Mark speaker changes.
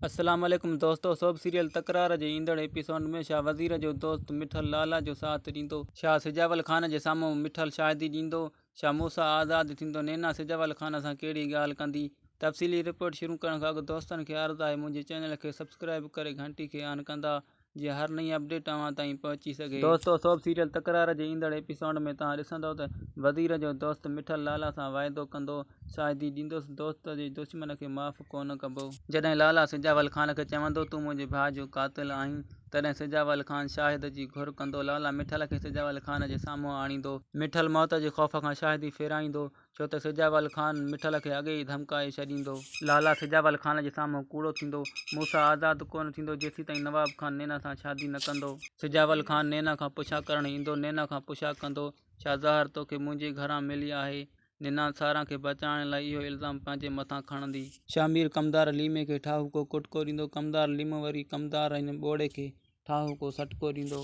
Speaker 1: अस्सलाम वालेकुम दोस्तों। सोब सीरियल तकरार जे ईंदड़ एपिसोड में शाह वज़ीर जो दोस्त मिठल लाला जो साथ ॾींदो। शाह सिजावल ख़ान जे साम्हूं मिठल शाहिदी ॾींदो। शाह मूसा आज़ाद थींदो। नैना सिजावल ख़ान सां कहिड़ी ॻाल्हि कंदी। तफ़सीली रिपोर्ट शुरू करण खां अॻु दोस्तनि खे अर्ज़ु आहे मुंहिंजे चैनल खे सब्सक्राइब करे घंटी खे ऑन कंदा जीअं हर नई अपडेट तव्हां ताईं पहुची सघे। दोस्तों सोब सीरियल तकरार जे ईंदड़ एपिसोड में तव्हां ॾिसंदव त वज़ीर जो दोस्त मिठल लाला सां वाइदो कंदो शाहिदी ॾींदुसि दोस्त जे दुश्मन खे माफ़ कोन कबो। जॾहिं लाला सिजावल ख़ान खे चवंदो तूं मुंहिंजे भाउ जो क़ातिल आहीं तॾहिं सिजावल ख़ान शाहिद जी घुर कंदो। लाला मिठल खे सिजावल ख़ान जे साम्हूं आणींदो। मिठल मौत जे ख़ौफ़ खां शाहिदी फेराईंदो छो त सिजावल ख़ान मिठल खे अॻे ई धमकाए छॾींदो। लाला सिजावल ख़ान जे साम्हूं कूड़ो थींदो। मूसा आज़ाद कोन थींदो जेसीं ताईं नवाब ख़ान नैना सां शादी न कंदो। सिजावल ख़ान नैना खां पुछा करण ईंदो। नैना खां पुछा कंदो छा ज़हर तोखे मुंहिंजे घरां मिली आहे। नैना सारा खे बचाइण लाइ इहो इल्ज़ाम पंहिंजे मथां खणंदी। शामिर कमदार लीमे खे ठाहूको कुटको ॾींदो। कमदार लीम वरी कमदार हिन ॿोड़े खे ठाहूको सटको ॾींदो।